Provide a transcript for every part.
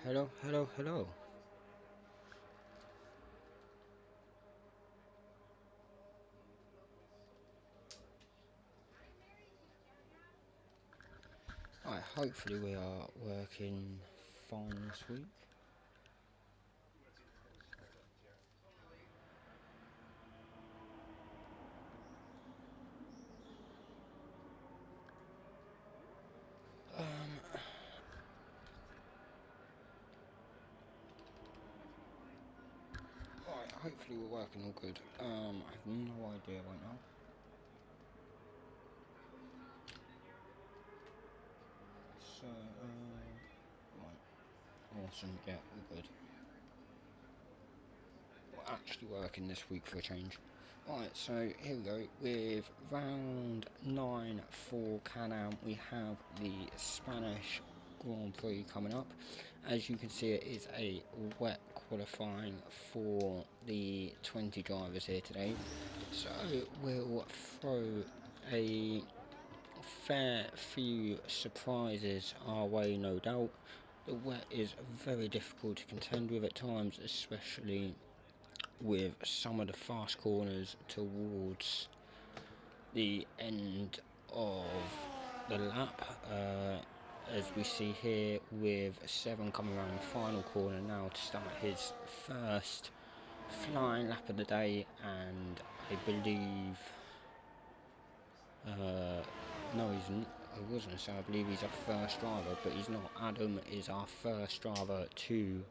Hello, hello, hello. Right, hopefully we are working fine this week. Right, hopefully we're working all good. I have no idea right now. So, right, awesome, yeah, all good. We're actually working this week for a change. Right, so here we go. With round 9 for Can-Am, we have the Spanish Grand Prix coming up. As you can see, it is a wet qualifying for the 20 drivers here today. So we'll throw a fair few surprises our way, no doubt. The wet is very difficult to contend with at times, especially with some of the fast corners towards the end of the lap, as we see here with Seven coming around the final corner now to start his first flying lap of the day, and I believe no, he wasn't, so I believe he's our first driver, but he's not. Adam is our first driver to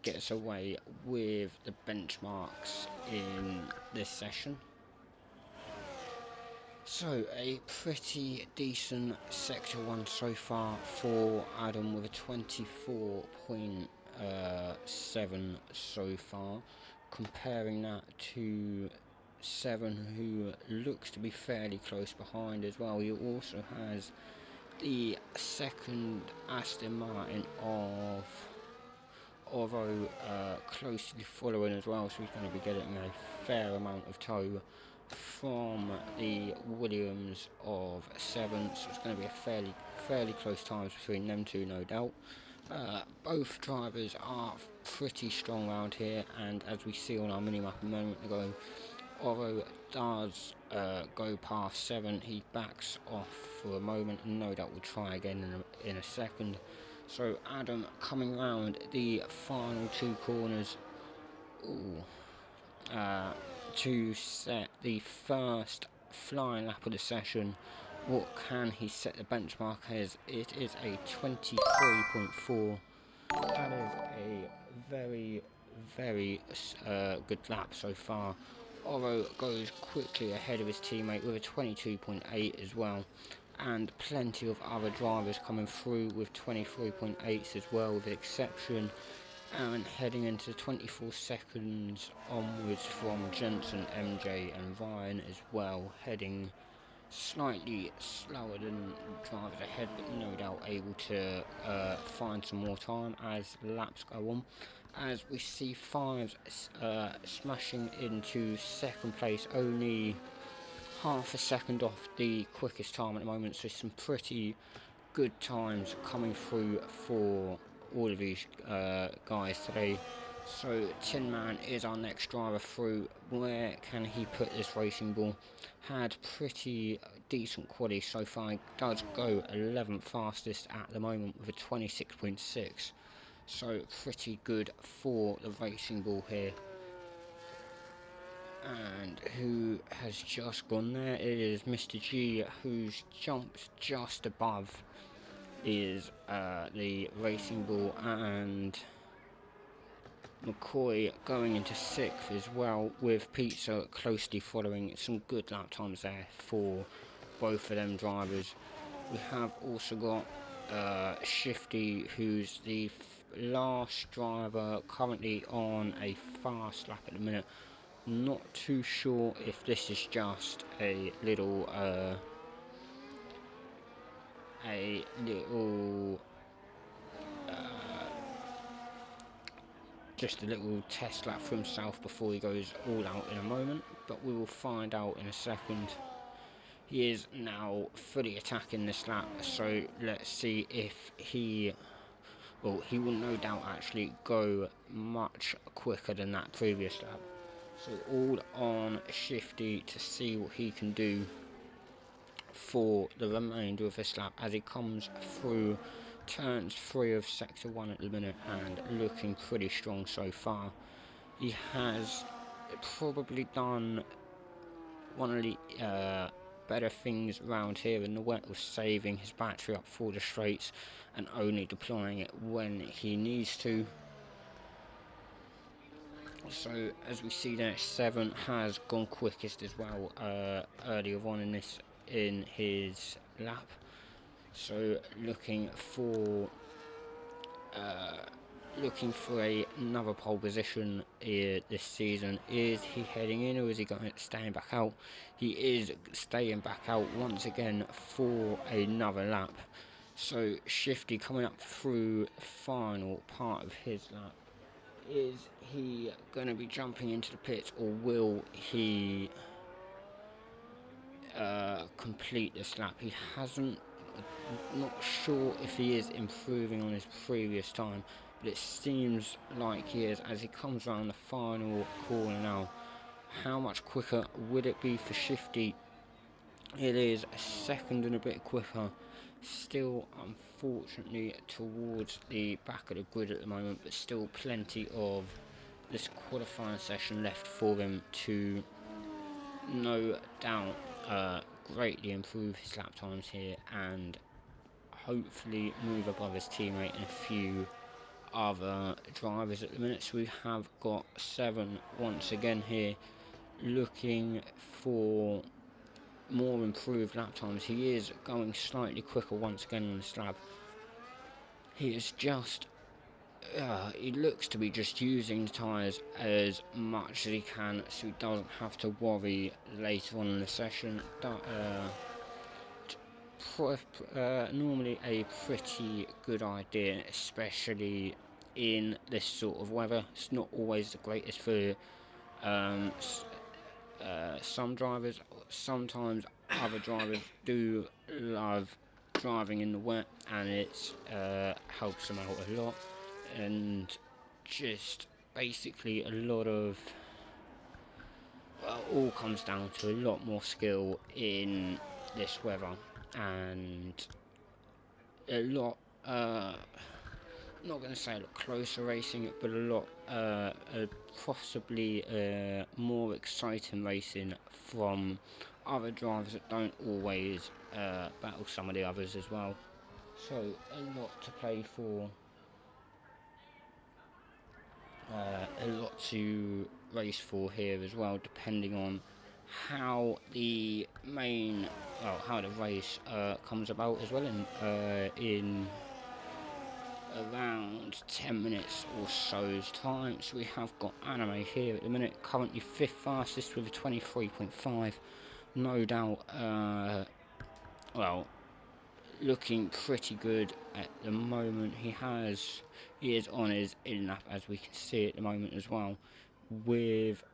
get us away with the benchmarks in this session. So a pretty decent sector 1 so far for Adam with a 24.7 so far, comparing that to Seven, who looks to be fairly close behind as well. He also has the second Aston Martin of although closely following as well, so he's going to be getting a fair amount of tow from the Williams of Seven, so it's going to be a fairly close times between them two, no doubt. Both drivers are pretty strong around here, and as we see on our mini-map a moment ago, although does go past Seven, he backs off for a moment and no doubt will try again in a second. So Adam coming round the final two corners to set the first flying lap of the session. What can he set the benchmark as? It is a 23.4. That is a very good lap so far. Oro goes quickly ahead of his teammate with a 22.8 as well, and plenty of other drivers coming through with 23.8s as well, with the exception and heading into 24 seconds onwards from Jensen, MJ and Ryan as well, heading slightly slower than drivers ahead, but no doubt able to find some more time as laps go on. As we see Fives smashing into second place, only half a second off the quickest time at the moment, so some pretty good times coming through for all of these guys today. So Tin Man is our next driver through. Where can he put this racing ball? Had pretty decent quality so far. He does go 11th fastest at the moment with a 26.6. So pretty good for the racing ball here. And who has just gone there? It is Mr. G, who's jumped just above is the racing ball, and McCoy going into 6th as well, with Pizza closely following. Some good lap times there for both of them drivers. We have also got Shifty, who's the last driver currently on a fast lap at the minute. Not too sure if this is just a little just a little test lap for himself before he goes all out in a moment, but we will find out in a second. He is now fully attacking this lap, so let's see if he well, he will no doubt actually go much quicker than that previous lap. So all on Shifty to see what he can do for the remainder of this lap as he comes through turns 3 of sector 1 at the minute and looking pretty strong so far. He has probably done one of the better things around here in the wet was saving his battery up for the straights and only deploying it when he needs to. So as we see there, 7 has gone quickest as well earlier on in his lap. So looking for another pole position this season. Is he heading in or is he staying back out? He is staying back out once again for another lap. So Shifty coming up through the final part of his lap. Is he going to be jumping into the pits or will he complete this lap? He hasn't. Not sure if he is improving on his previous time, but it seems like he is as he comes around the final corner now. How much quicker would it be for Shifty? It is a second and a bit quicker. Still, unfortunately, towards the back of the grid at the moment, but still plenty of this qualifying session left for him to no doubt greatly improve his lap times here and hopefully move above his teammate and a few other drivers at the minute. So we have got 7 once again here looking for more improved lap times. He is going slightly quicker once again on this lap. He is just he looks to be just using the tyres as much as he can so he doesn't have to worry later on in the session. Normally a pretty good idea, especially in this sort of weather. It's not always the greatest for some drivers. Sometimes other drivers do love driving in the wet and it helps them out a lot, and just basically a lot of all comes down to a lot more skill in this weather and a lot not going to say a lot closer racing, but a lot possibly more exciting racing from other drivers that don't always battle some of the others as well. So a lot to play for, a lot to race for here as well, depending on how the race comes about as well in around 10 minutes or so's time. So we have got Anime here at the minute, currently 5th fastest with a 23.5. No doubt, looking pretty good at the moment. He is on his in lap as we can see at the moment as well, with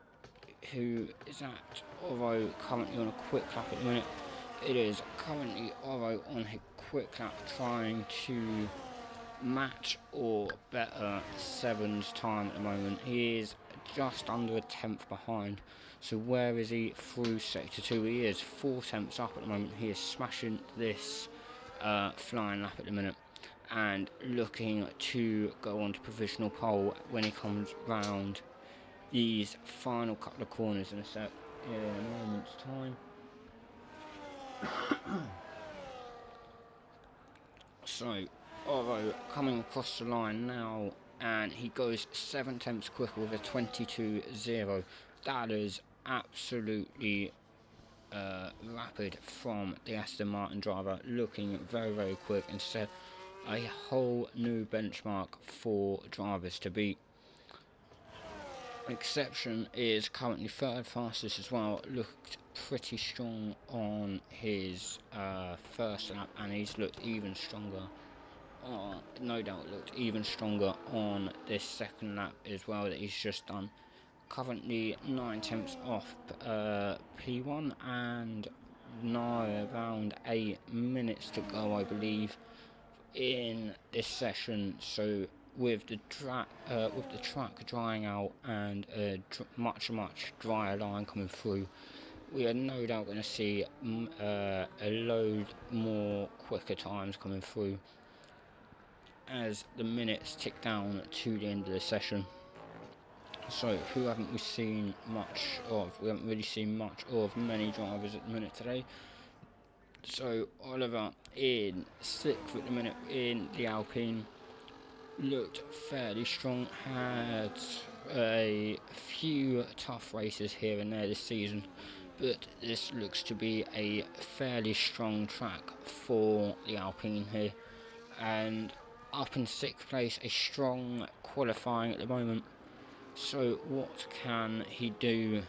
who is that? Oro currently on a quick lap at the minute. It is currently Oro on a quick lap trying to match or better 7's time at the moment. He is just under a 10th behind. So where is he through sector 2? He is 4 tenths up at the moment. He is smashing this flying lap at the minute and looking to go on to provisional pole when he comes round these final couple of corners in a moment's time. So Oro coming across the line now, and he goes 7 tenths quicker with a 22.0. That is absolutely rapid from the Aston Martin driver, looking very, very quick and set a whole new benchmark for drivers to beat. Exception is currently 3rd fastest as well, looked pretty strong on his first lap, and he's looked even stronger. No doubt looked even stronger on this second lap as well that he's just done. Currently 9 tenths off P1 and now around 8 minutes to go, I believe, in this session. So with the track drying out and a much drier line coming through, we are no doubt going to see a load more quicker times coming through as the minutes tick down to the end of the session. So who haven't we seen much of? We haven't really seen much of many drivers at the minute today. So Oliver in 6th at the minute in the Alpine, looked fairly strong, had a few tough races here and there this season, but this looks to be a fairly strong track for the Alpine here. And up in 6th place, a strong qualifying at the moment. So what can he do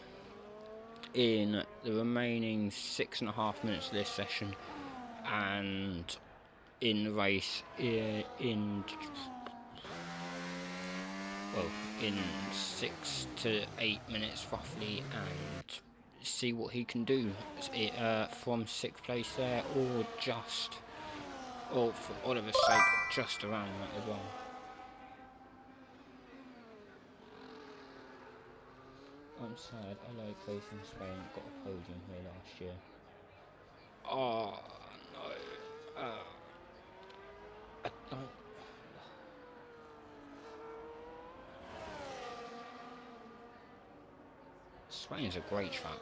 in the remaining 6.5 minutes of this session and in the race in 6 to 8 minutes roughly, and see what he can do from 6th place there, or for Oliver's sake, just around that as well. I'm sad, I like racing Spain, got a podium here last year. Oh no, I don't. Spain is a great track.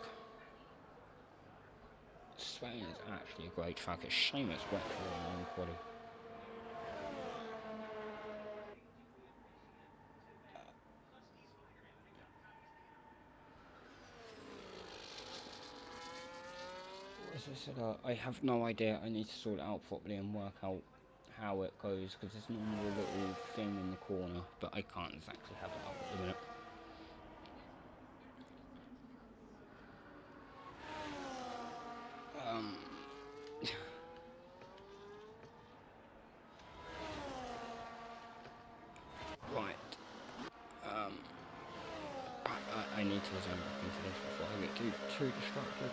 Spain is actually a great track. It's a shame it's wet for a long quali. As I said, I have no idea. I need to sort it out properly and work out how it goes, because there's normally a little thing in the corner, but I can't exactly have it up at the minute. Right. I need to zone back into this before I get too distracted.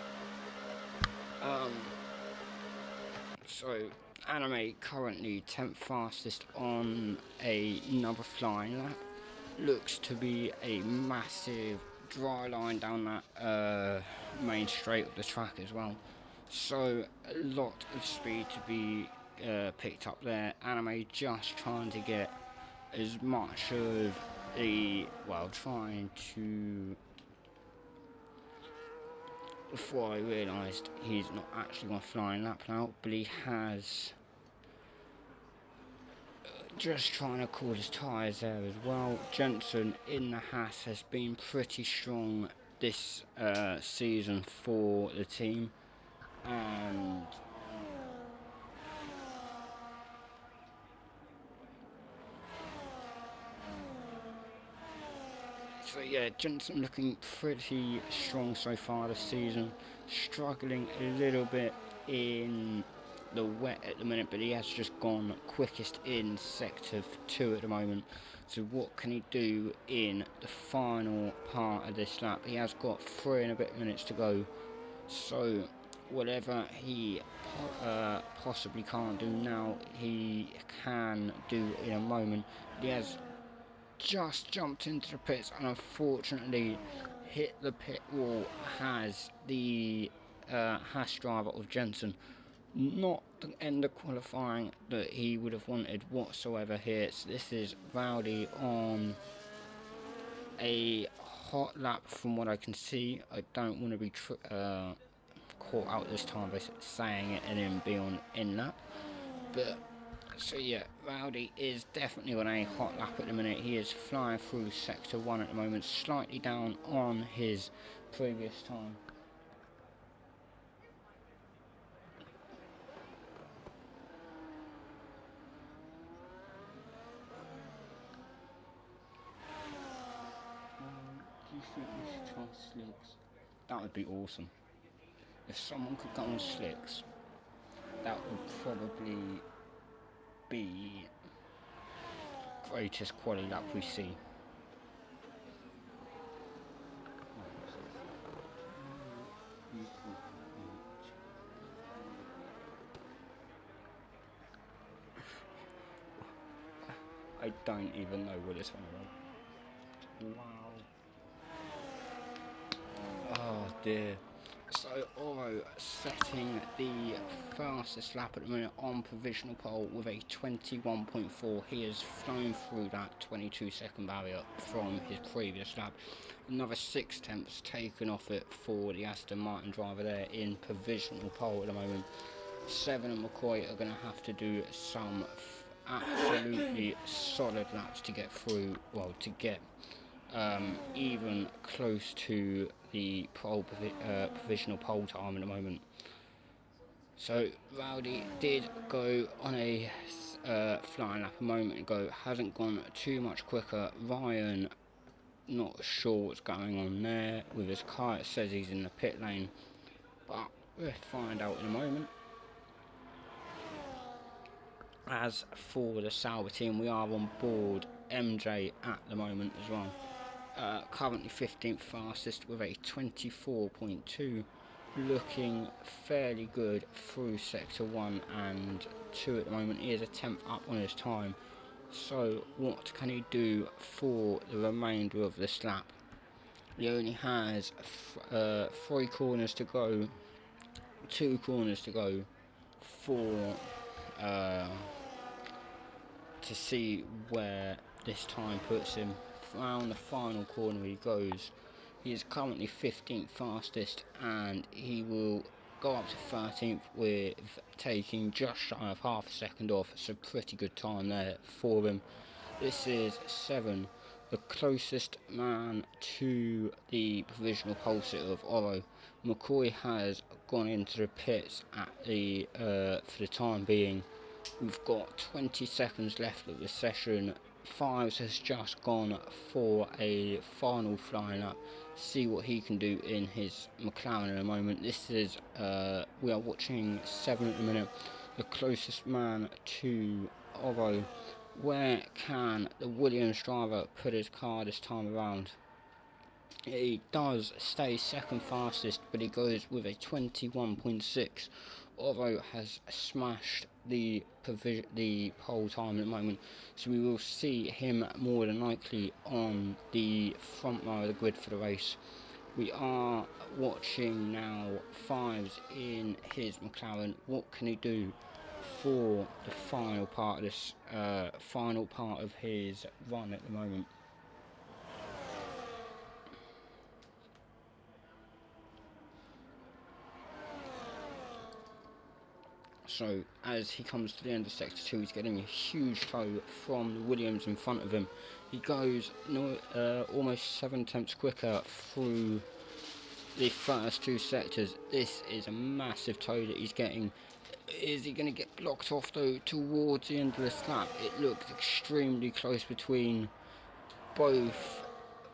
So Anime currently 10th fastest on another flying lap. Looks to be a massive dry line down that main straight of the track as well. So a lot of speed to be picked up there. Anime just trying to get as much of trying to, before I realised he's not actually going to fly in lap now, but he has just trying to cool his tyres there as well. Jensen in the Haas has been pretty strong this season for the team, and so yeah, Jensen looking pretty strong so far this season. Struggling a little bit in the wet at the minute, but he has just gone quickest in sector 2 at the moment. So what can he do in the final part of this lap? He has got 3 and a bit minutes to go. So whatever he possibly can't do now, he can do in a moment. He has just jumped into the pits and unfortunately hit the pit wall. Has the Haas driver of Jensen. Not the end of qualifying that he would have wanted whatsoever here. So this is Rowdy on a hot lap from what I can see. I don't want to be caught out this time by saying it and then be on in lap, but so yeah, Rowdy is definitely on a hot lap at the minute. He is flying through sector 1 at the moment, slightly down on his previous time. Do you think we should try slicks? That would be awesome. If someone could go on slicks, that would probably be greatest quality lap we see. don't even know what this one is. Wow. Oh dear. So Oro setting the fastest lap at the minute on provisional pole with a 21.4. He has flown through that 22-second barrier from his previous lap. Another 6 tenths taken off it for the Aston Martin driver there in provisional pole at the moment. Seven and McCoy are going to have to do some absolutely solid laps to get through, well, to get even close to the provisional pole time at the moment. So Rowdy did go on a flying lap a moment ago, hasn't gone too much quicker. Ryan, not sure what's going on there with his car. It says he's in the pit lane, but we'll find out in a moment. As for the Sauber team, we are on board MJ at the moment as well. Currently 15th fastest with a 24.2, looking fairly good through sector 1 and 2 at the moment. He is a 10th up on his time. So what can he do for the remainder of this lap? He only has 3 corners to go, 2 corners to go for to see where this time puts him. Around the final corner he goes. He is currently 15th fastest, and he will go up to 13th with taking just shy of half a second off. It's a pretty good time there for him. This is 7, the closest man to the provisional pole sitter of Oro. McCoy has gone into the pits at the for the time being. We've got 20 seconds left of the session. Fives has just gone for a final flying up. See what he can do in his McLaren in a moment. This is we are watching 7 at the minute. The closest man to Oro. Where can the Williams driver put his car this time around? He does stay second fastest, but he goes with a 21.6. Oro has smashed the pole time at the moment, so we will see him more than likely on the front row of the grid for the race. We are watching now Fives in his McLaren. What can he do for the final part of this final part of his run at the moment? So as he comes to the end of sector 2, he's getting a huge tow from the Williams in front of him. He goes almost 7 tenths quicker through the first 2 sectors. This is a massive tow that he's getting. Is he going to get blocked off though towards the end of this lap? It looks extremely close between both.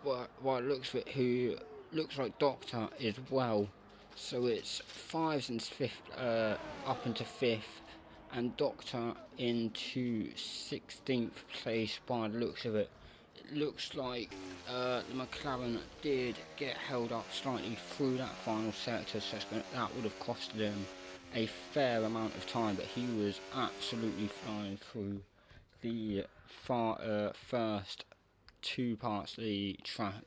Well, it looks for it, who looks like Doctor as well. So it's Fives and 5th, up into 5th, and Doctor into 16th place by the looks of it. It looks like the McLaren did get held up slightly through that final sector, so that would have costed him a fair amount of time, but he was absolutely flying through the first 2 parts of the track.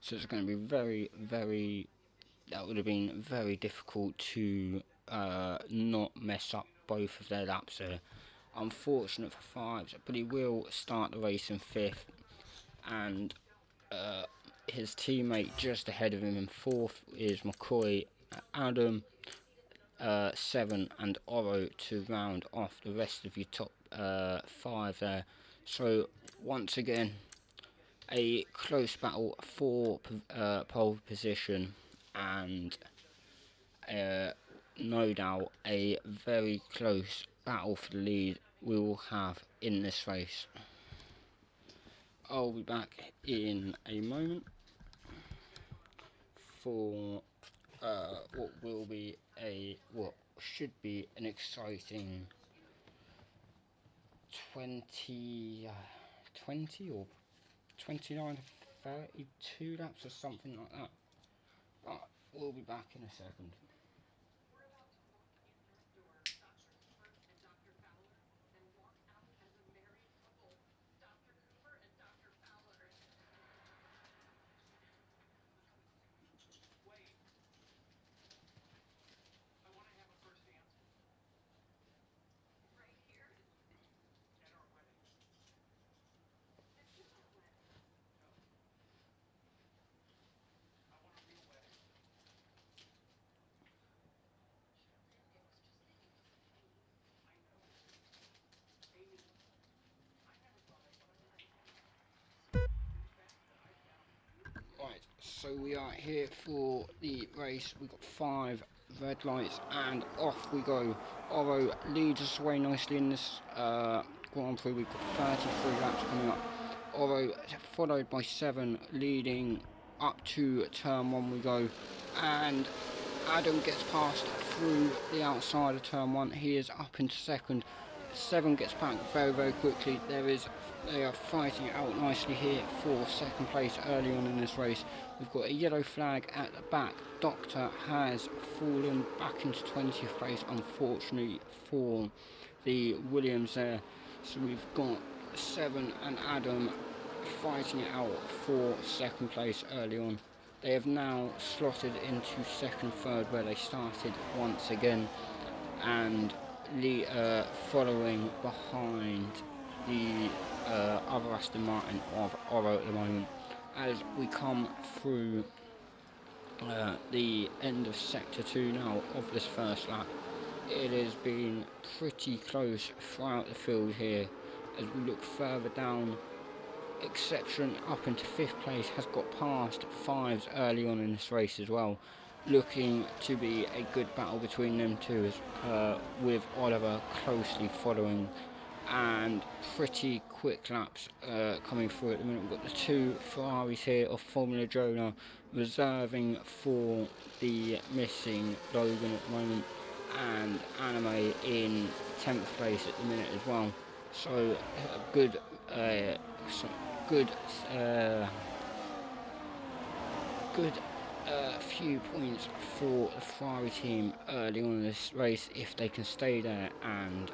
So it's going to be that would have been very difficult to not mess up both of their laps there. Unfortunate for Fives, but he will start the race in 5th, and his teammate just ahead of him in 4th is McCoy, Adam, 7 and Oro to round off the rest of your top 5 there. So once again, a close battle for pole position, and no doubt a very close battle for the lead we will have in this race. I'll be back in a moment for what will be what should be an exciting 20 or 29 32 laps or something like that. But we'll be back in a second. So we are here for the race. We've got 5 red lights and off we go. Oro leads us away nicely in this Grand Prix. We've got 33 laps coming up. Oro followed by 7, leading up to turn 1 we go. And Adam gets passed through the outside of turn 1. He is up into second. 7 gets back very quickly. They are fighting it out nicely here for second place early on in this race. We've got a yellow flag at the back. Doctor has fallen back into 20th place, unfortunately for the Williams there. So we've got 7 and Adam fighting it out for second place early on. They have now slotted into second, third where they started once again, and following behind the other Aston Martin of Oro at the moment. As we come through the end of sector 2 now of this first lap, it has been pretty close throughout the field here. As we look further down, Exception up into 5th place has got past 5s early on in this race as well, looking to be a good battle between them two, with Oliver closely following, and pretty quick laps coming through at the minute. We've got the 2 Ferraris here of Formula Jonah reserving for the missing Logan at the moment, and Anime in 10th place at the minute as well. So good few points for the Ferrari team early on in this race if they can stay there and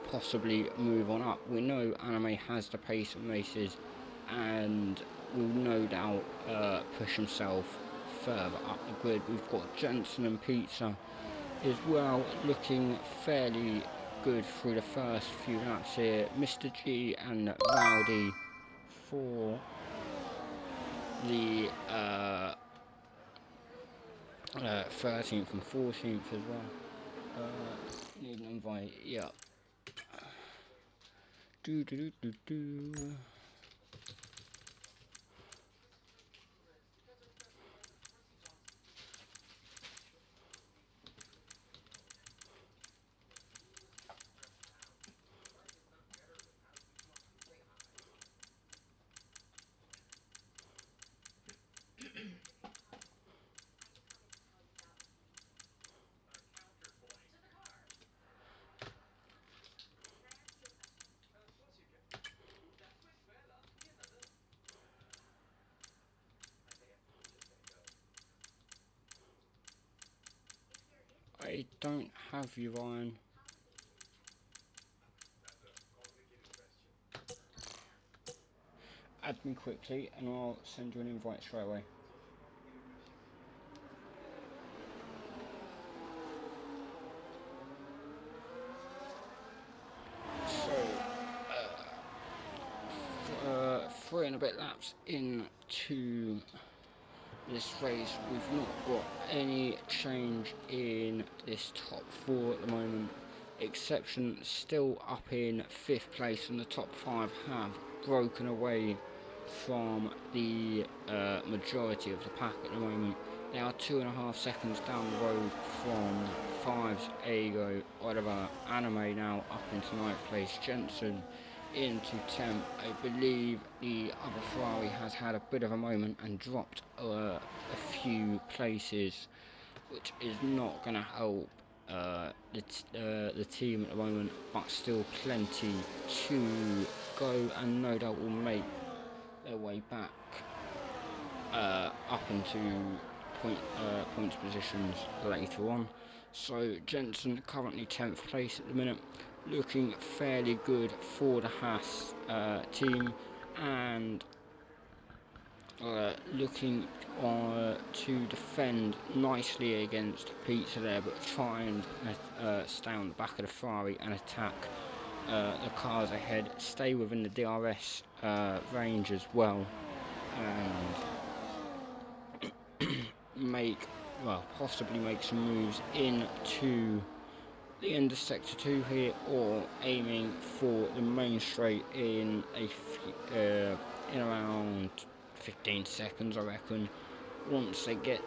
possibly move on up. We know Anime has the pace in races and will no doubt push himself further up the grid. We've got Jensen and Pizza as well, looking fairly good through the first few laps here. Mr. G and Rowdy for the 13th and 14th as well. Need an invite, yeah. I don't have you, Ryan. Add me quickly and I'll send you an invite straight away. So, 3 and a bit laps into this race, we've not got any change in this top 4 at the moment. Exception still up in 5th place, and the top 5 have broken away from the majority of the pack at the moment. They are 2.5 seconds down the road from 5's Ago, Oliver, Anime now up into 9th place, Jensen into 10th. I believe the other Ferrari has had a bit of a moment and dropped a few places, which is not going to help the team at the moment, but still plenty to go, and no doubt will make their way back up into points positions later on. So Jensen currently 10th place at the minute, looking fairly good for the Haas team, and looking to defend nicely against Pizza there, but try and stay on the back of the Ferrari and attack the cars ahead, stay within the DRS range as well, and possibly make some moves into the end of sector 2 here, or aiming for the main straight in around 15 seconds, I reckon, once they get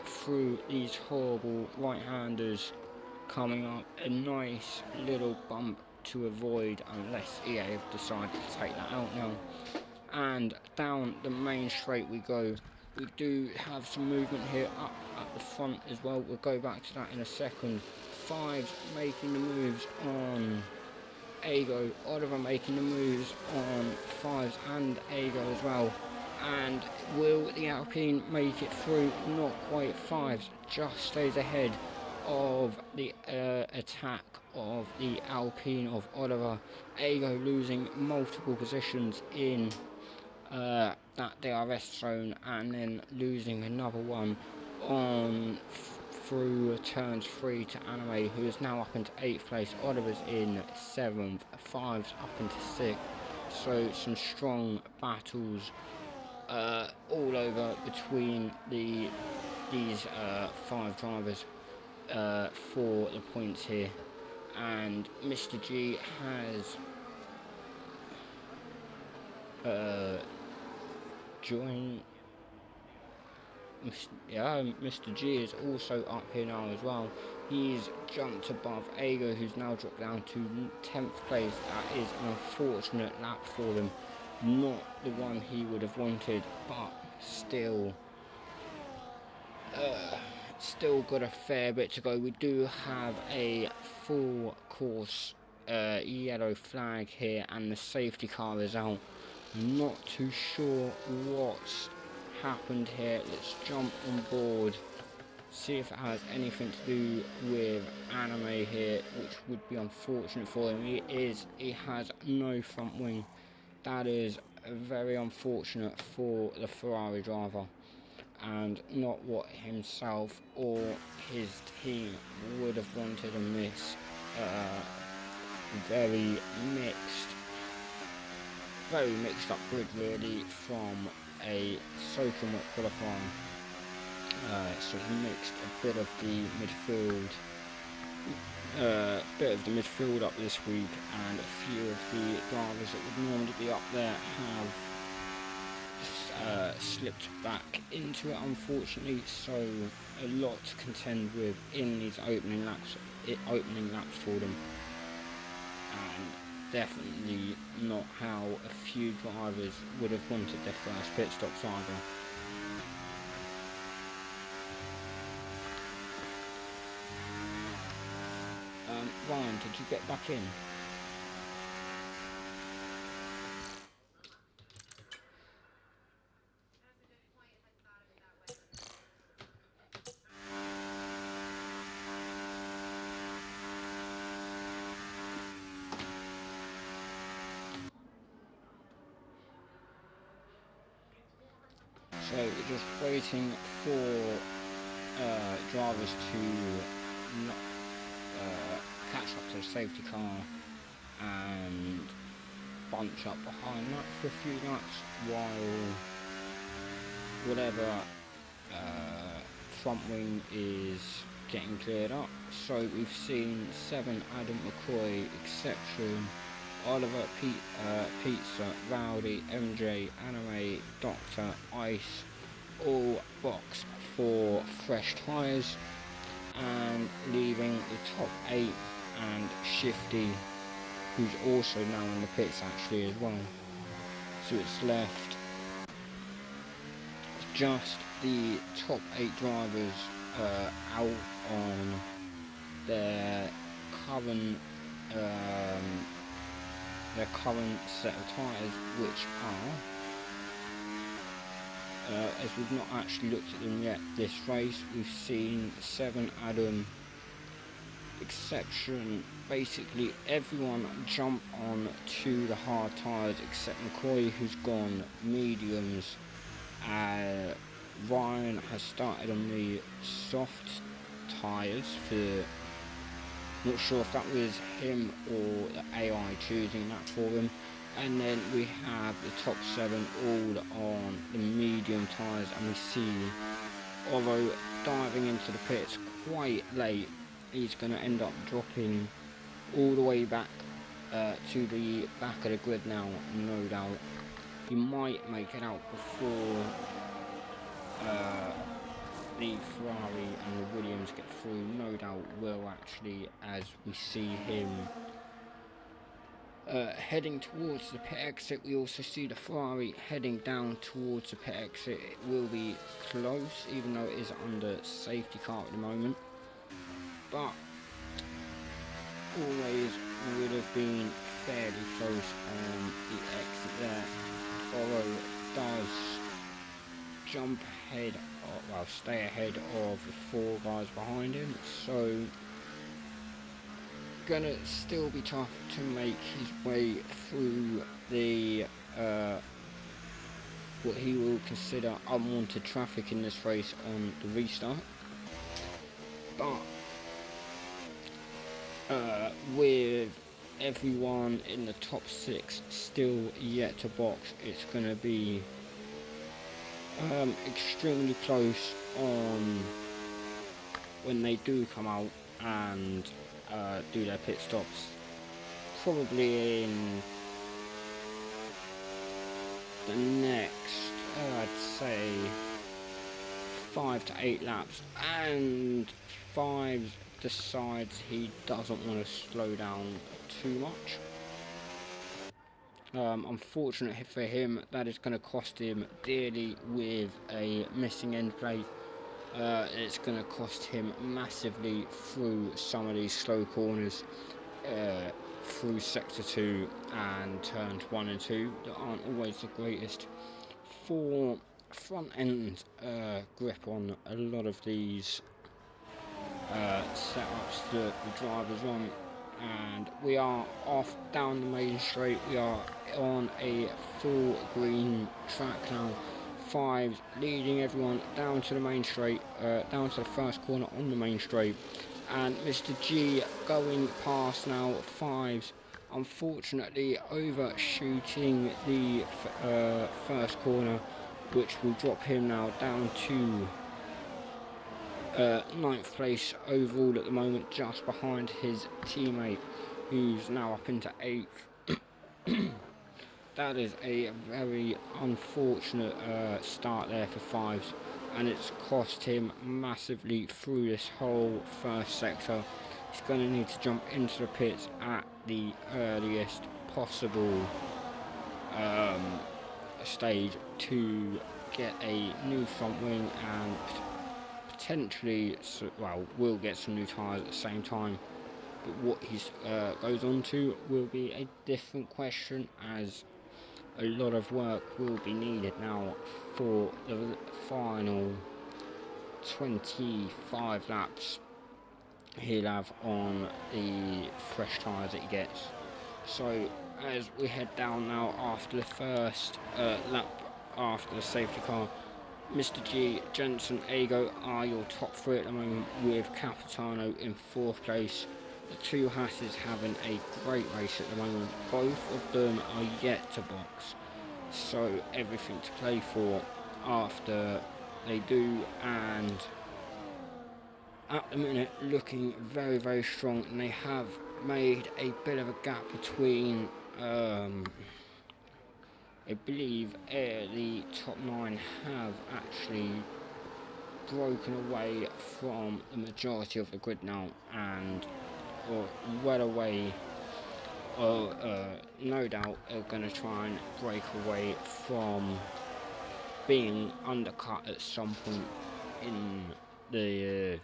through these horrible right-handers coming up. A nice little bump to avoid, unless EA have decided to take that out now. And down the main straight we go. We do have some movement here up at the front as well. We'll go back to that in a second. Fives making the moves on Ago. Oliver making the moves on Fives and Ago as well. And will the Alpine make it through? Not quite. Fives just stays ahead of the attack of the Alpine of Oliver. Ago losing multiple positions in that DRS zone, and then losing another one on through turns 3 to Anime, who is now up into 8th place. Oliver's in 7th, Fives up into 6th. So some strong battles all over between these 5 drivers for the points here. And Mr. G has joined. Mr. G is also up here now as well. He's jumped above Ago, who's now dropped down to 10th place. That is an unfortunate lap for them. Not the one he would have wanted, but still got a fair bit to go. We do have a full course yellow flag here, and the safety car is out. Not too sure what's happened here. Let's jump on board, see if it has anything to do with Anime here, which would be unfortunate for him. He has no front wing. That is very unfortunate for the Ferrari driver, and not what himself or his team would have wanted in this very mixed up grid, really, from a soaking wet qualifying. So he mixed a bit of the midfield up this week, and a few of the drivers that would normally be up there have slipped back into it, unfortunately. So a lot to contend with in these opening laps for them, and definitely not how a few drivers would have wanted their first pit stops either. Ryan, did you get back in? So we're just waiting for drivers to catch up to the safety car and bunch up behind that for a few laps, while whatever front wing is getting cleared up. So we've seen 7 Adam McCoy, Exception, Oliver, Pizza, Rowdy, MJ, Anime, Doctor, Ice, all box for fresh tyres, and leaving the top 8 and Shifty, who's also now in the pits actually as well. So it's left just the top 8 drivers out on their current set of tyres, which are, as we've not actually looked at them yet this race, we've seen 7 Adam, Exception, basically everyone jump on to the hard tyres except McCoy, who's gone mediums. Ryan has started on the soft tyres for, not sure if that was him or the AI choosing that for him. And then we have the top 7 all on the medium tyres, and we see Oro diving into the pits quite late. He's going to end up dropping all the way back to the back of the grid now, no doubt. he might make it out before the Ferrari and the Williams get through. No doubt will actually, as we see him heading towards the pit exit. We also see the Ferrari heading down towards the pit exit. It will be close, even though it is under safety car at the moment, but always would have been fairly close on the exit there, although it does jump ahead, well, stay ahead of the 4 guys behind him, so gonna still be tough to make his way through the what he will consider unwanted traffic in this race on the restart. But with everyone in the top 6 still yet to box, it's going to be extremely close on when they do come out and do their pit stops. Probably in the next, I'd say 5 to 8 laps, and 5 decides he doesn't want to slow down too much. Unfortunately for him, that is going to cost him dearly with a missing end plate. It's going to cost him massively through some of these slow corners, through sector 2 and turns 1 and 2 that aren't always the greatest for front end grip on a lot of these setups that the drivers want. And we are off down the main straight. We are on a full green track now. 5's leading everyone down to the main straight, down to the first corner on the main straight, and Mr. G going past now. 5's unfortunately overshooting the first corner, which will drop him now down to 9th place overall at the moment, just behind his teammate, who's now up into 8th. That is a very unfortunate start there for 5's, and it's cost him massively through this whole first sector. He's going to need to jump into the pits at the earliest possible stage to get a new front wing, and potentially, well, will get some new tyres at the same time. But what he goes on to will be a different question, as a lot of work will be needed now for the final 25 laps he'll have on the fresh tyres that he gets. So as we head down now after the first lap after the safety car, Mr. G, Jensen, Ago are your top 3 at the moment, with Capitano in 4th place. The 2 Hasses having a great race at the moment. Both of them are yet to box, so everything to play for after they do, and at the minute looking very, very strong, and they have made a bit of a gap between I believe the top 9 have actually broken away from the majority of the grid now, and are well away, no doubt are going to try and break away from being undercut at some point in the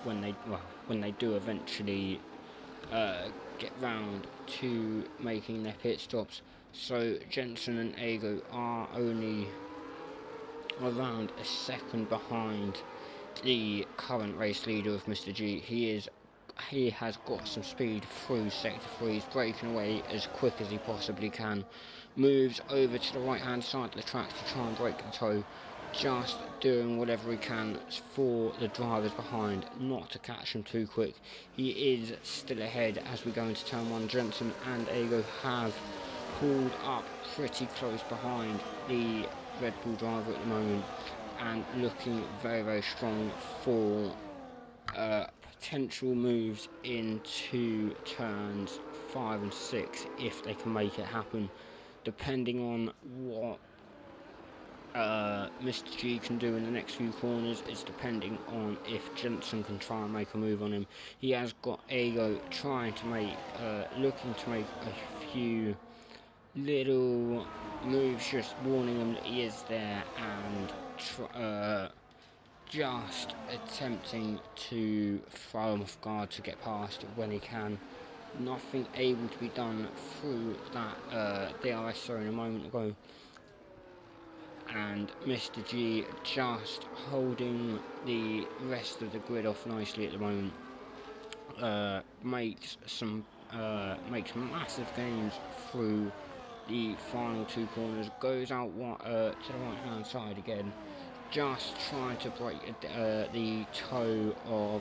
when they do eventually get round to making their pit stops. So Jensen and Ago are only around a second behind the current race leader of Mr. G. He has got some speed through sector 3. He's breaking away as quick as he possibly can. Moves over to the right hand side of the track to try and break the toe. Just doing whatever he can for the drivers behind not to catch him too quick. He is still ahead as we go into turn 1. Jensen and Ago have pulled up pretty close behind the Red Bull driver at the moment, and looking very, very strong for potential moves into turns 5 and 6 if they can make it happen. depending on what Mr. G can do in the next few corners is depending on if Jensen can try and make a move on him. He has got Ego trying to make, looking to make a few little moves, just warning him that he is there and just attempting to throw him off guard to get past when he can. Nothing able to be done through that DRS zone a moment ago. And Mr. G just holding the rest of the grid off nicely at the moment. Makes massive gains through the final two corners. Goes out to the right hand side again, just trying to break the toe of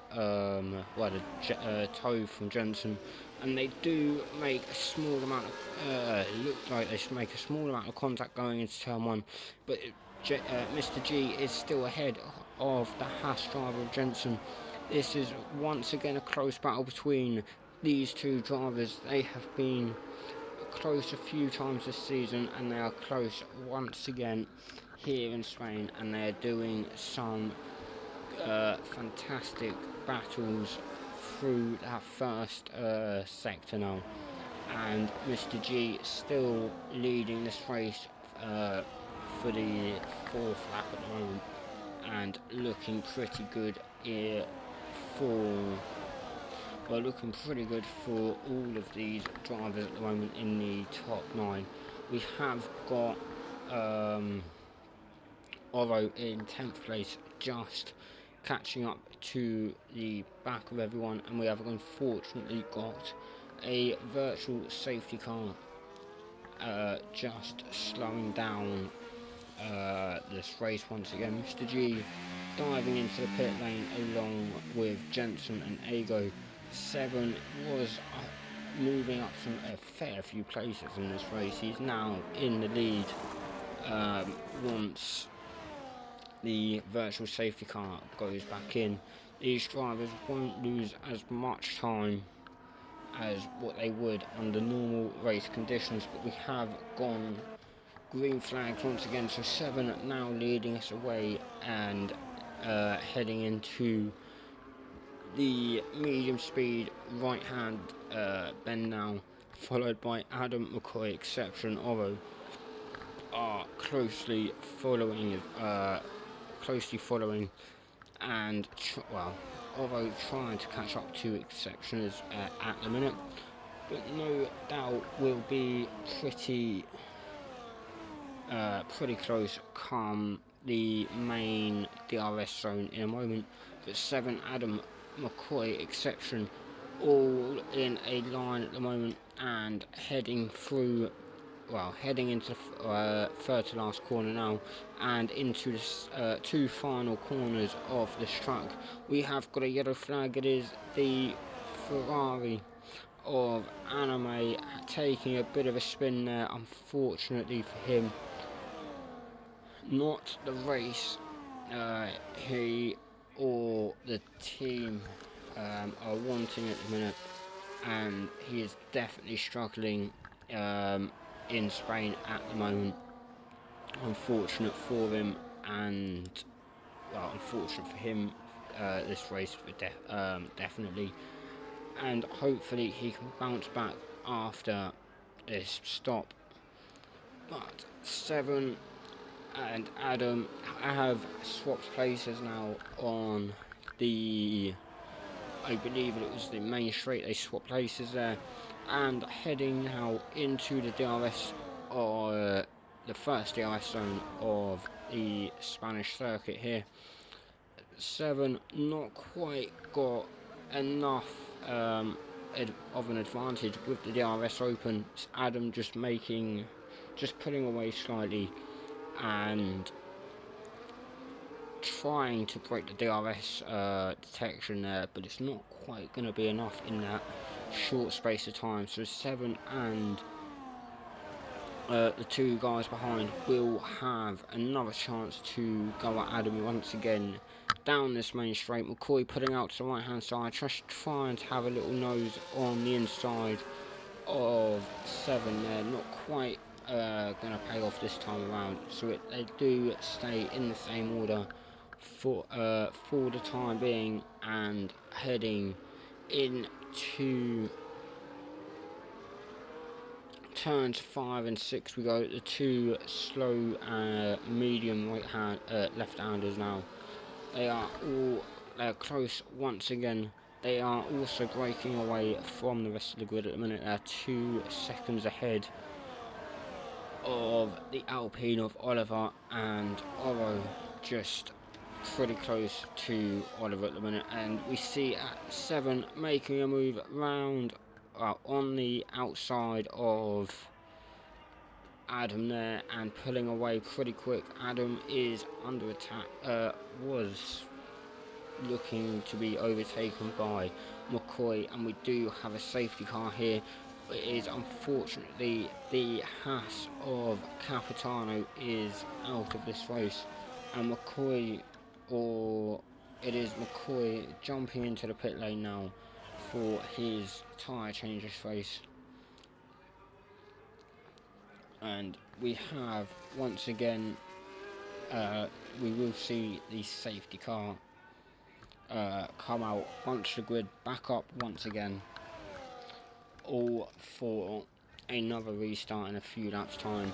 the toe from Jensen, and they do make a small amount of look like they make a small amount of contact going into turn one, but Mr. G is still ahead of the Haas driver of Jensen. This is once again a close battle between these two drivers. They have been close a few times this season, and they are close once again here in Spain, and they're doing some fantastic battles through that first sector now, and Mr. G still leading this race for the fourth lap at the moment, and looking pretty good looking pretty good for all of these drivers at the moment in the top 9. We have got Oro in 10th place, just catching up to the back of everyone, and we have unfortunately got a virtual safety car just slowing down this race once again. Mr. G diving into the pit lane along with Jensen and Ego. 7 was moving up a fair few places in this race. He's now in the lead once the virtual safety car goes back in. These drivers won't lose as much time as what they would under normal race conditions, but we have gone green flags once again, so 7 now leading us away and heading into the medium speed right hand bend now, followed by Adam McCoy, Exception, Oro are closely following, and Oro trying to catch up to Exceptioners at the minute, but no doubt will be pretty close come the main DRS zone in a moment. But 7, Adam McCoy, Exception, all in a line at the moment and heading into the third to last corner now, and into the 2 final corners of this track. We have got a yellow flag. It is the Ferrari of Anime taking a bit of a spin there, unfortunately for him. Not the race he or the team are wanting at the minute, and he is definitely struggling in Spain at the moment. Unfortunate for him, and unfortunate for him this race definitely, and hopefully he can bounce back after this stop. But 7 and Adam have swapped places now on the, I believe it was the main straight. They swapped places there and heading now into the DRS, or the first DRS zone of the Spanish circuit here. 7 not quite got enough of an advantage with the DRS open. It's Adam just pulling away slightly and trying to break the DRS detection there, but it's not quite going to be enough in that short space of time. So 7 and the 2 guys behind will have another chance to go at Adam once again down this main straight. McCoy putting out to the right hand side, just trying to have a little nose on the inside of 7 there, not quite going to pay off this time around. So they do stay in the same order for the time being, and heading into turns 5 and 6 we go. The two slow medium left-handers now. They're close once again. They are also breaking away from the rest of the grid at the minute. They're 2 seconds ahead of the Alpine of Oliver, and Oro just pretty close to Oliver at the minute. And we see at 7 making a move round on the outside of Adam there and pulling away pretty quick. Adam is under attack, was looking to be overtaken by McCoy, and we do have a safety car here. It is unfortunately the Haas of Capitano is out of this race, and McCoy jumping into the pit lane now for his tyre change this race. And we have once again we will see the safety car come out onto the grid, back up once again, all for another restart in a few laps time.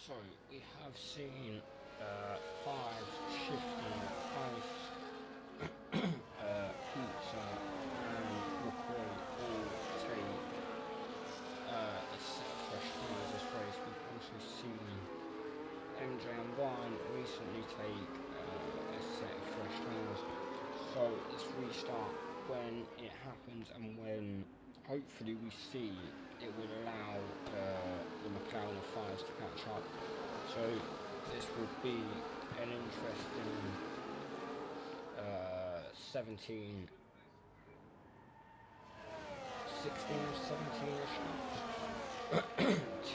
So we have seen 5 shifting ice, Pizza and McCoy all take a set of fresh tyres this race. We've also seen MJ and Ryan recently take a set of fresh tyres. So let's restart when it happens, and when hopefully we see it would allow the McLaren 5s to catch up. So this would be an interesting 16 or 17ish laps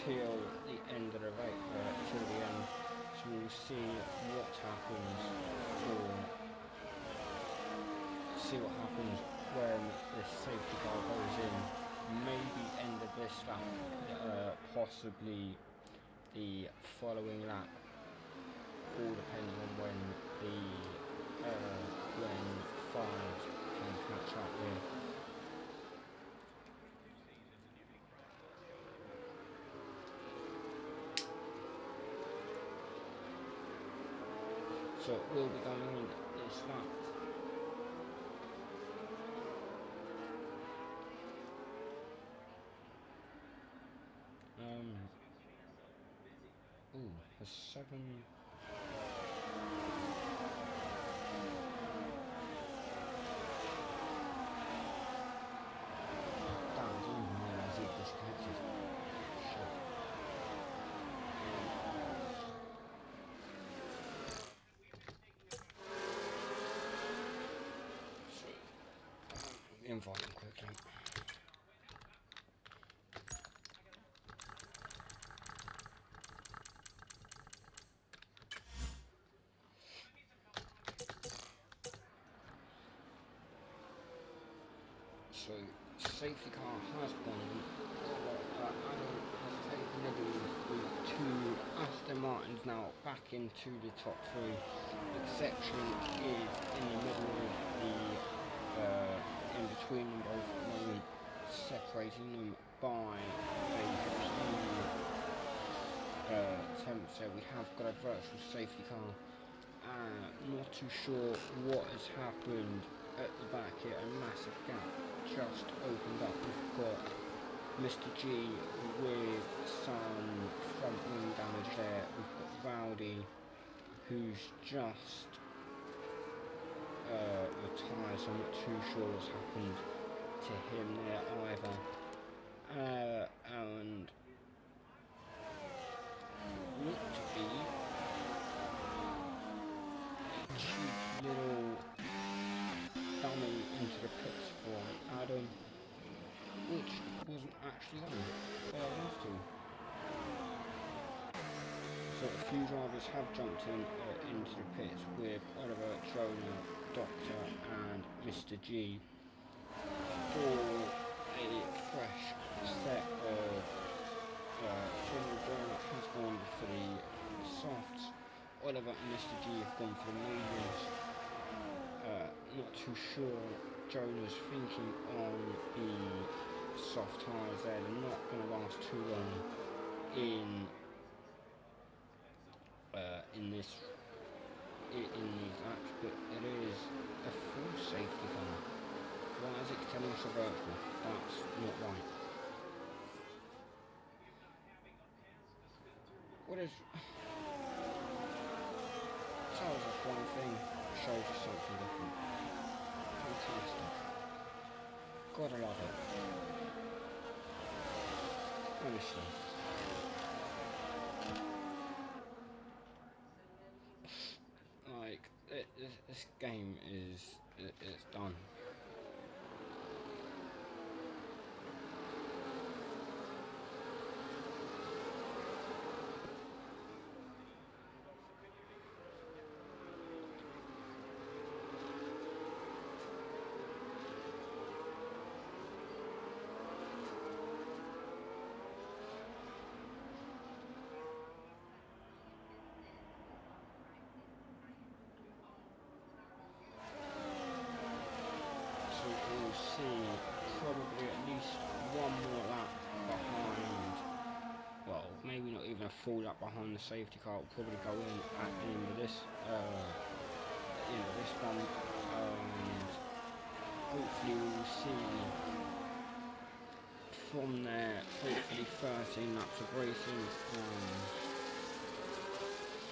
till the end of the race, till the end. So we'll see what happens, when this safety car goes in. Maybe end of this lap, possibly the following lap. All depends on when when 5s can catch up here. So it will be going on this lap. A 7. Damn, invite him quickly. So, safety car has gone. Adam has taken the lead with 2 Aston Martins now back into the top 3. Exception is in the middle of the, in between them both at the moment, separating them by a few attempts. So we have got a virtual safety car. Not too sure what has happened at the back here. A massive gap just opened up. We've got Mr. G with some front wing damage there. We've got Rowdy, who's just retired, so I'm not too sure what's happened to him there either. And look to be a cheap little dummy into the pits for Adam, which wasn't actually on after. So a few drivers have jumped into the pits with Oliver, Jonah, Doctor and Mr. G for a fresh set of Jonah has gone for the softs, Oliver and Mr. G have gone for the mediums. Not too sure Jonah's thinking on the soft tyres there. They're not going to last too long in these laps, but it is a full safety car. Why is it telling us a virtual? That's not right. What is... tells us one thing, shows us something different. Fantastic. Gotta love it. Honestly. Like, this game is... it's done. See probably at least one more lap behind, well, maybe not even a full lap behind the safety car. Will probably go in at the end of this one, and hopefully we'll see from there, hopefully 13 laps of racing,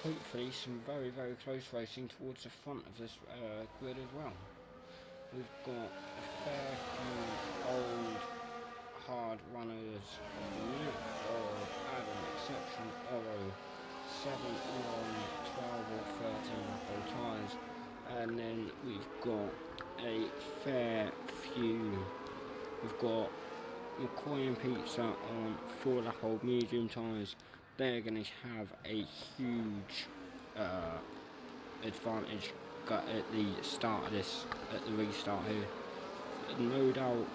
hopefully some very, very close racing towards the front of this grid as well. We've got a fair few old hard runners at the minute of Adam, Exception, Oro, 7 on 12 or 13 lap tyres, and then we've got a fair few. We've got McCoy and Pizza on 4 lap old medium tyres. They're going to have a huge advantage at the start of this, at the restart here. No doubt,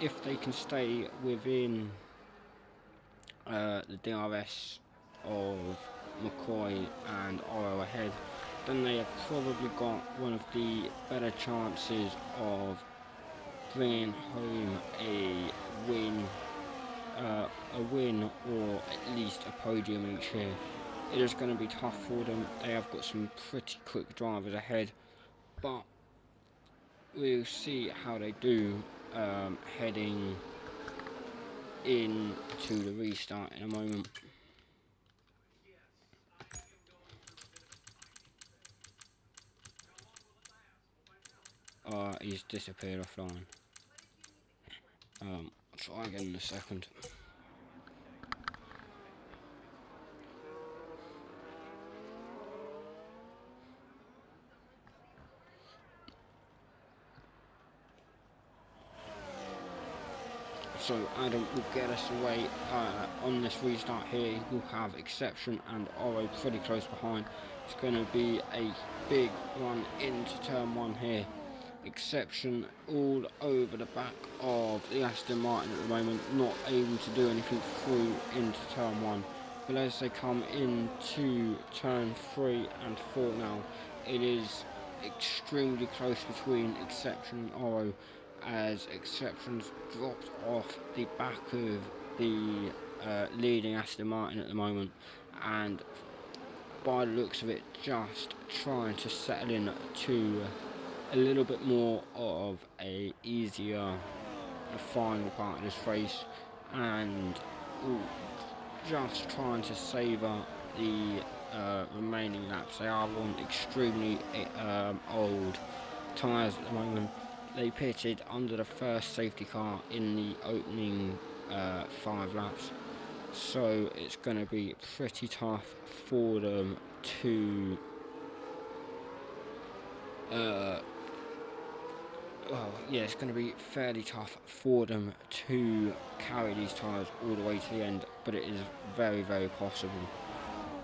if they can stay within the DRS of McCoy and Oro ahead, then they have probably got one of the better chances of bringing home a win or at least a podium each year. It is going to be tough for them. They have got some pretty quick drivers ahead, but we'll see how they do heading into the restart in a moment. He's disappeared offline. I'll try again in a second. So Adam will get us away on this restart here. We'll have Exception and Oro pretty close behind. It's going to be a big run into turn 1 here. Exception all over the back of the Aston Martin at the moment, not able to do anything through into turn 1. But as they come into turn 3 and 4 now, it is extremely close between Exception and Oro, as Exception's dropped off the back of the leading Aston Martin at the moment, and by the looks of it just trying to settle in to a little bit more of a easier final part of this race, and just trying to savour the remaining laps. They are on extremely old tyres at the moment. They pitted under the first safety car in the opening 5 laps, so it's going to be pretty tough for them to it's going to be fairly tough for them to carry these tyres all the way to the end, but it is very, very possible.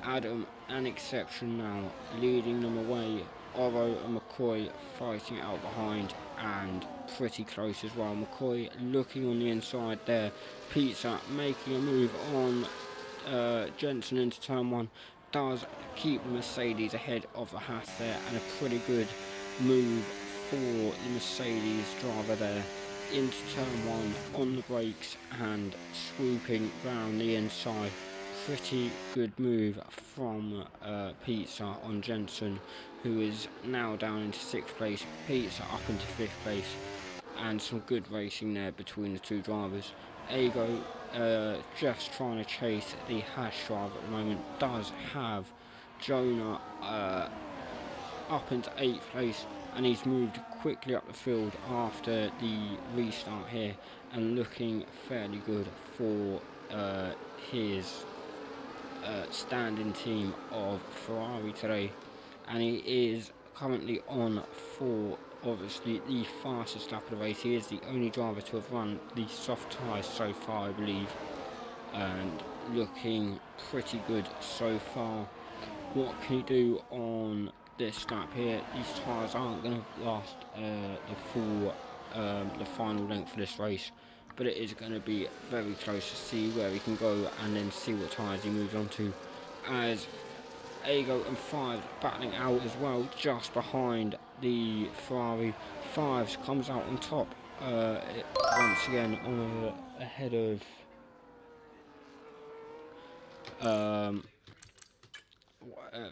Adam and Exception now leading them away. Oro and McCoy fighting out behind and pretty close as well. McCoy looking on the inside there. Pizza making a move on Jensen into turn 1. Does keep the Mercedes ahead of the Haas there, and a pretty good move for the Mercedes driver there into turn 1 on the brakes and swooping round the inside. Pretty good move from Pizza on Jensen, who is now down into 6th place. Pizza up into 5th place, and some good racing there between the two drivers. Ego just trying to chase the Haas driver at the moment. Does have Jonah up into 8th place, and he's moved quickly up the field after the restart here, and looking fairly good for his standing team of Ferrari today. And he is currently on for obviously the fastest lap of the race. He is the only driver to have run the soft tyres so far, I believe, and looking pretty good so far. What can he do on this lap here? These tyres aren't going to last the final length for this race, but it is going to be very close to see where he can go and then see what tyres he moves on to, as Ego and Fives battling out as well, just behind the Ferrari. Fives comes out on top once again ahead of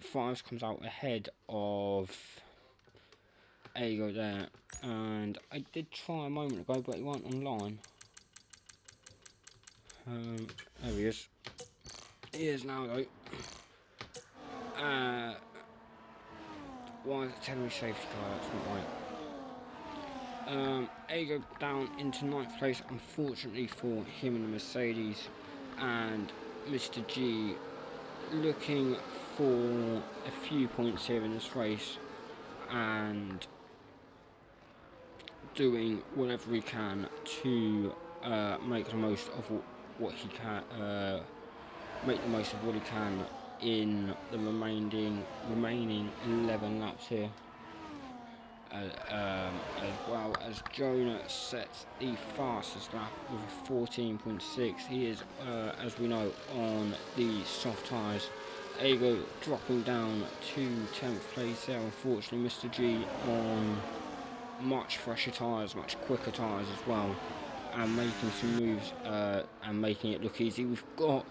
Fives comes out ahead of Ego there, and I did try a moment ago, but he wasn't online. There he is. He is now though. Why is it telling me safety car? That's not right. Ego down into 9th place, unfortunately for him and the Mercedes, and Mr. G looking for a few points here in this race and doing whatever he can to make the most of what he can, make the most of what he can in the remaining 11 laps here, as well as Jonah sets the fastest lap with a 14.6. He is, as we know, on the soft tyres. Ego dropping down to 10th place there, unfortunately. Mr. G on much fresher tyres, much quicker tyres as well, and making some moves and making it look easy. We've got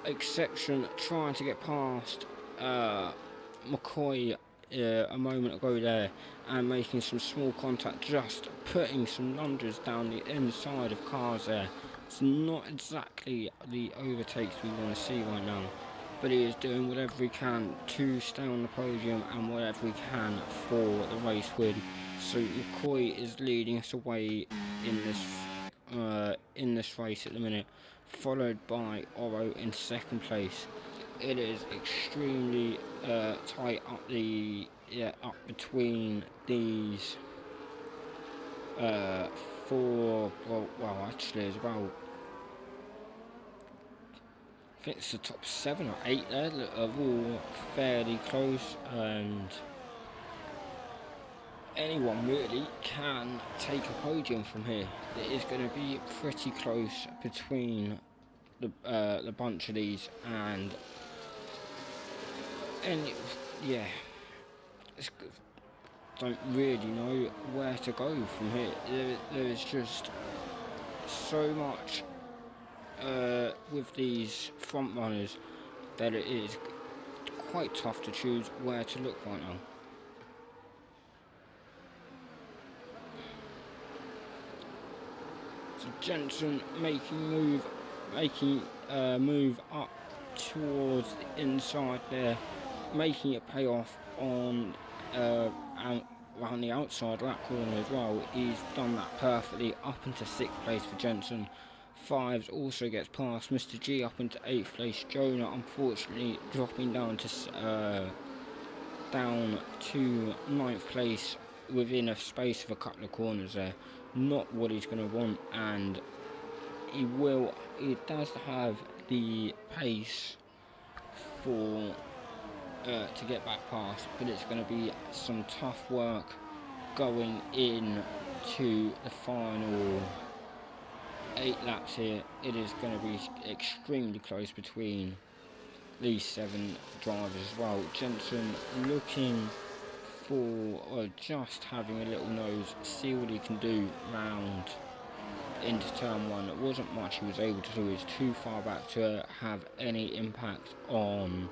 Exception trying to get past McCoy a moment ago there, and making some small contact, just putting some lunges down the inside of cars there. It's not exactly the overtakes we want to see right now, but he is doing whatever he can to stay on the podium and whatever he can for the race win. So McCoy is leading us away in this race at the minute, followed by Oro in 2nd place. It is extremely tight up between these for, well actually as well, I think it's the top 7 or 8 there that are all fairly close, and anyone really can take a podium from here. It is going to be pretty close between the bunch of these, and yeah, don't really know where to go from here. There is just so much with these front runners that it is quite tough to choose where to look right now. So Jensen making move up towards the inside there, making it pay off on around the outside of that corner as well. He's done that perfectly, up into 6th place for Jensen. Fives also gets past Mr. G up into 8th place. Jonah unfortunately dropping down to 9th place within a space of a couple of corners there. Not what he's going to want, and he does have the pace for to get back past, but it's going to be some tough work going in to the final 8 laps here. It is going to be extremely close between these 7 drivers as well. Jensen looking for, or just having a little nose, see what he can do round into turn 1. It wasn't much he was able to do. It's too far back to have any impact on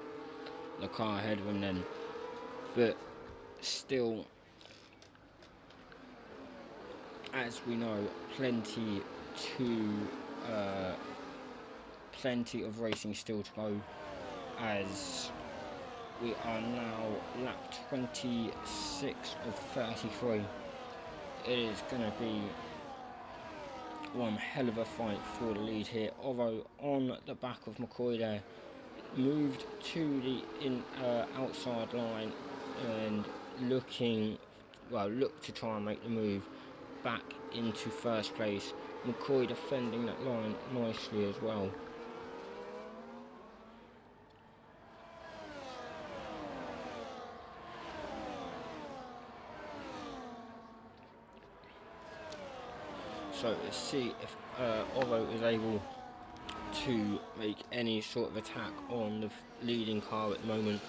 the car ahead of him then, but still, as we know, plenty of racing still to go, as we are now lap 26 of 33. It is going to be one hell of a fight for the lead here. Although on the back of McCoy there, moved to the outside line and look to try and make the move back into 1st place. McCoy defending that line nicely as well. So let's see if Oro is able to make any sort of attack on the leading car at the moment.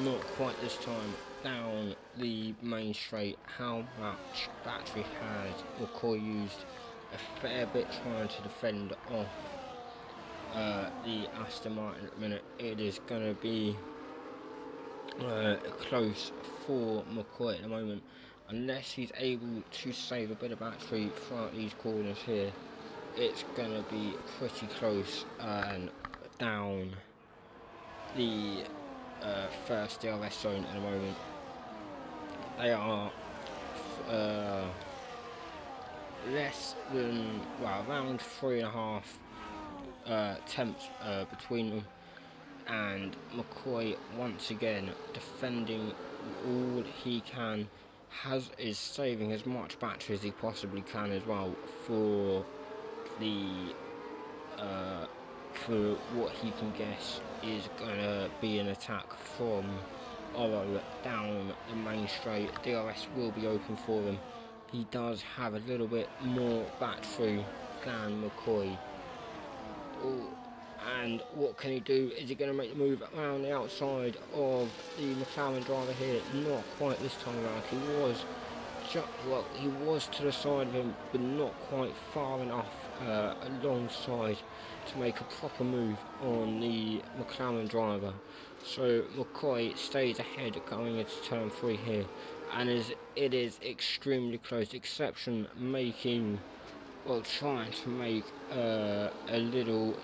Not quite this time. Down the main straight, how much battery has McCoy used? A fair bit trying to defend off the Aston Martin at the minute. It is going to be close for McCoy at the moment, unless he's able to save a bit of battery throughout these corners here. It's going to be pretty close, and down the first DRS zone at the moment. They are less than, around 3.5 tenths between them, and McCoy once again defending all he can, is saving as much battery as he possibly can as well for the for what he can guess is going to be an attack from Oro down the main straight. DRS will be open for him. He does have a little bit more battery than McCoy. And what can he do? Is he going to make the move around the outside of the McLaren driver here? Not quite this time around. He was to the side of him, but not quite far enough alongside to make a proper move on the McLaren driver. So McCoy stays ahead going into turn 3 here, and it is extremely close. Exception trying to make a little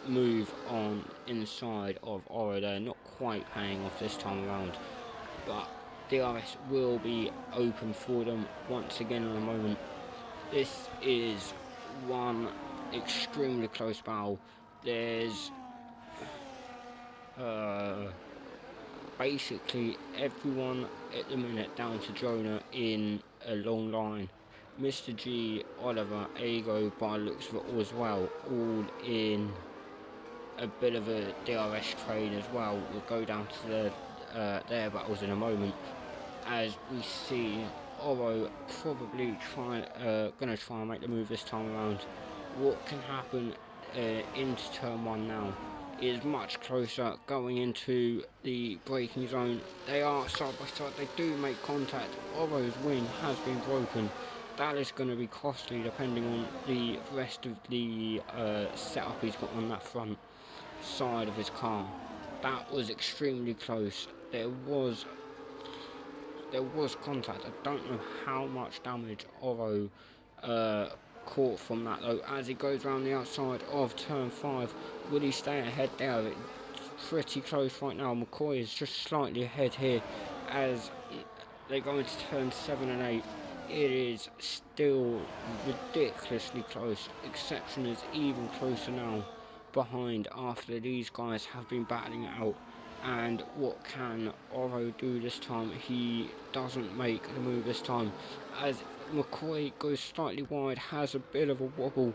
move on inside of Oro there, not quite paying off this time around, but DRS will be open for them once again in a moment. This is one extremely close battle. There's basically everyone at the minute down to Jonah in a long line, Mr. G, Oliver, Ago by the looks of it as well, all in a bit of a DRS trade as well. We'll go down to their battles in a moment, as we see Oro probably gonna try and make the move this time around. What can happen into turn 1 now is much closer, going into the braking zone. They are side by side, they do make contact. Oro's wing has been broken. That is going to be costly depending on the rest of the setup he's got on that front side of his car. That was extremely close. There was contact. I don't know how much damage Oro caught from that though. As he goes around the outside of turn 5, will he stay ahead there? It's pretty close right now. McCoy is just slightly ahead here as they go into turn 7 and 8. It is still ridiculously close. Exception is even closer now behind after these guys have been battling it out. And what can Oro do this time? He doesn't make the move this time, as McCoy goes slightly wide, has a bit of a wobble.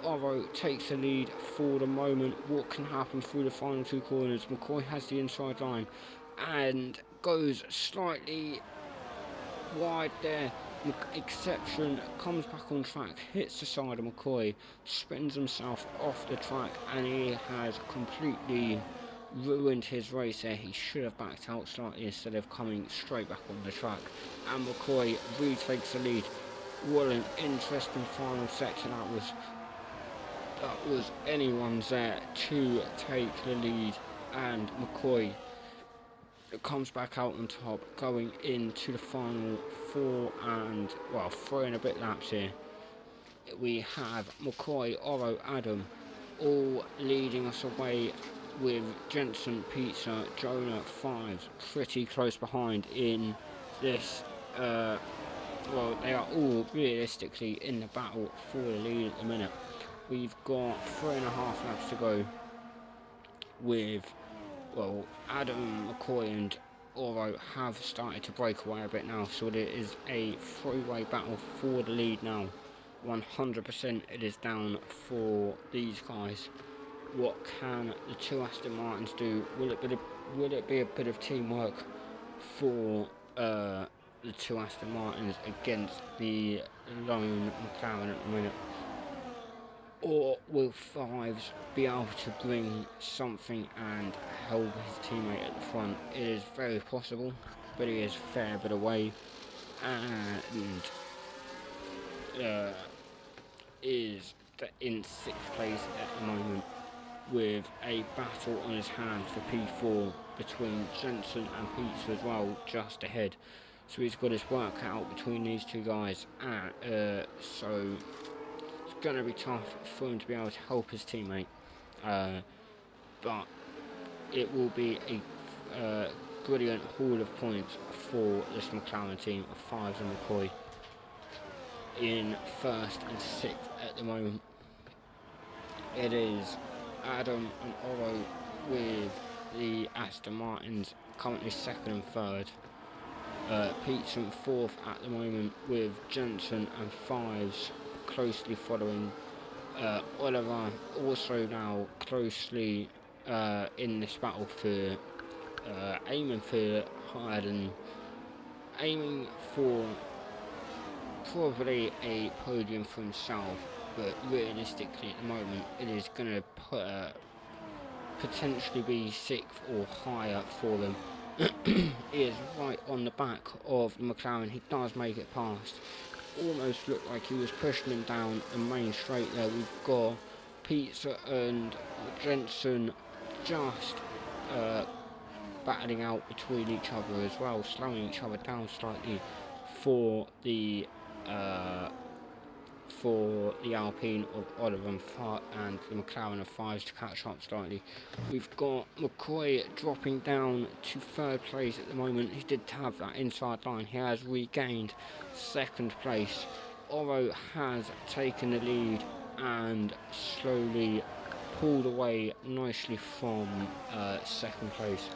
Oro takes the lead for the moment. What can happen through the final 2 corners? McCoy has the inside line and goes slightly wide there. Exception comes back on track, hits the side of McCoy, spins himself off the track, and he has completely ruined his race there. He should have backed out slightly instead of coming straight back on the track, and McCoy retakes the lead. What an interesting final section that was anyone's there to take the lead, and McCoy comes back out on top, going into the final 3 and a bit laps here. We have McCoy, Oro, Adam all leading us away, with Jensen, Pizza, Jonah, Fives pretty close behind in this. They are all realistically in the battle for the lead at the minute. We've got 3.5 laps to go with, Adam, McCoy and Oro have started to break away a bit now, so it is a 3-way battle for the lead now. 100% it is down for these guys. What can the 2 Aston Martins do? Will it be a bit of teamwork for the 2 Aston Martins against the lone McLaren at the minute? Or will Fives be able to bring something and help his teammate at the front? It is very possible, but he is a fair bit away, and is in 6th place at the moment, with a battle on his hands for P4 between Jensen and Pizza as well, just ahead. So he's got his work out between these 2 guys, so it's going to be tough for him to be able to help his teammate, but it will be a brilliant haul of points for this McLaren team of Fives and McCoy in 1st and 6th at the moment. It is Adam and Oro with the Aston Martins currently 2nd and 3rd. Pete's in 4th at the moment, with Jensen and Fives closely following. Oliver also now closely in this battle for aiming for probably a podium for himself, but realistically at the moment it is going to potentially be 6th or higher for them. He is right on the back of the McLaren. He does make it past. Almost looked like he was pushing him down the main straight there. We've got Pizza and Jensen just battling out between each other as well, slowing each other down slightly for the Alpine of Oliver and the McLaren of Fives to catch up slightly. We've got McCoy dropping down to 3rd place at the moment. He did have that inside line. He has regained 2nd place. Oro has taken the lead and slowly pulled away nicely from 2nd place.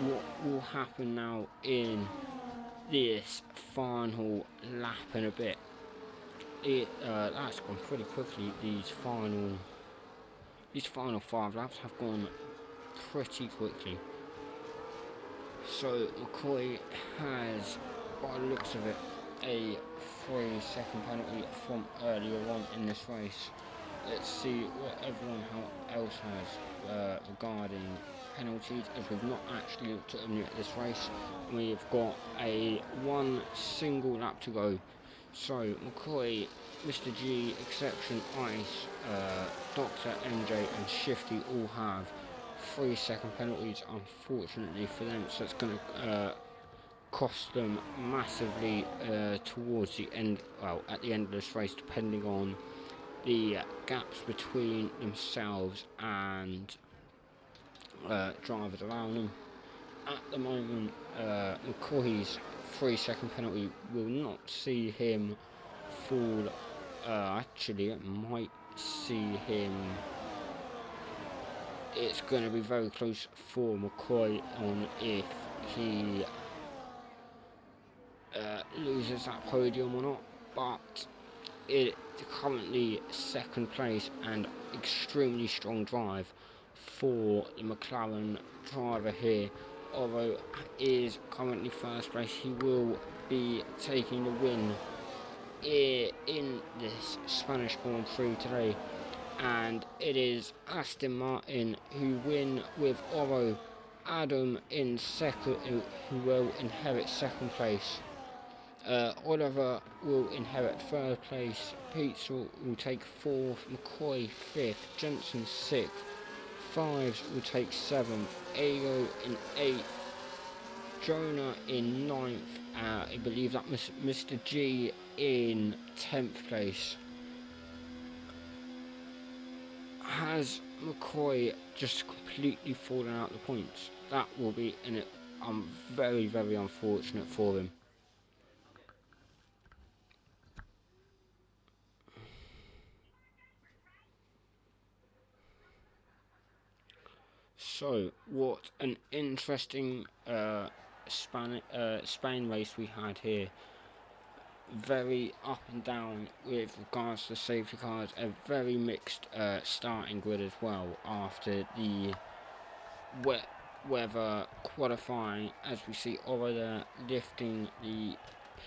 What will happen now in this final lap and a bit That's gone pretty quickly. These final 5 laps have gone pretty quickly. So McCoy has, by the looks of it, a 3-second penalty from earlier on in this race. Let's see what everyone else has regarding penalties, as we've not actually looked at them yet this race. We've got a 1 single lap to go. So McCoy, Mr. G, Exception, Ice, Dr. MJ and Shifty all have 3-second penalties, unfortunately for them, so it's going to cost them massively towards the end, well, at the end of this race, depending on the gaps between themselves and drivers around them. At the moment, McCoy's 3-second penalty will not see him fall. Actually, it might see him. It's going to be very close for McCoy on if he loses that podium or not, but it's currently 2nd place and extremely strong drive for the McLaren driver here. Although is currently 1st place, he will be taking the win in this Spanish Grand Prix today, and it is Aston Martin who win with Oro, Adam in 2nd, who will inherit 2nd place. Oliver will inherit 3rd place, Pizza will take 4th, McCoy 5th, Jensen 6th, Fives will take 7th, Ayo in 8th, Jonah in 9th, I believe that Mr. G in 10th place. Has McCoy just completely fallen out the points? That will be very, very unfortunate for him. So, what an interesting Spain race we had here. Very up and down with regards to safety cars. A very mixed starting grid as well after the wet weather qualifying, as we see over there lifting the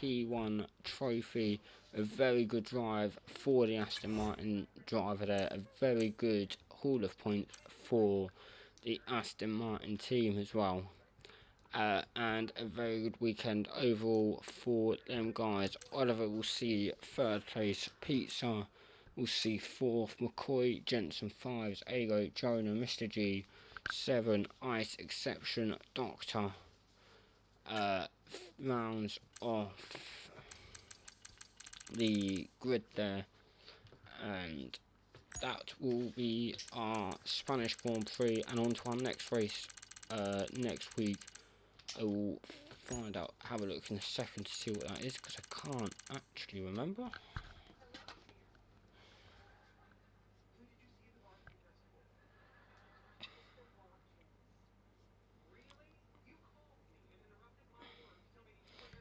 P1 trophy. A very good drive for the Aston Martin driver there. A very good haul of points for the Aston Martin team as well. And a very good weekend overall for them guys. Oliver will see 3rd place, Pizza will see 4th, McCoy, Jensen 5s, Ago, Jonah, Mr. G 7, Ice, Exception, Doctor rounds off the grid there, and that will be our Spanish Grand Prix, and on to our next race next week. I will find out, have a look in a second to see what that is, because I can't actually remember.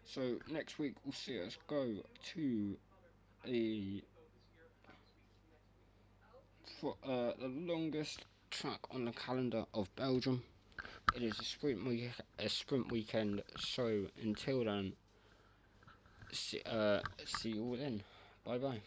So next week we'll see us go to the longest track on the calendar of Belgium. It is a sprint weekend, so until then, see you all then. Bye bye.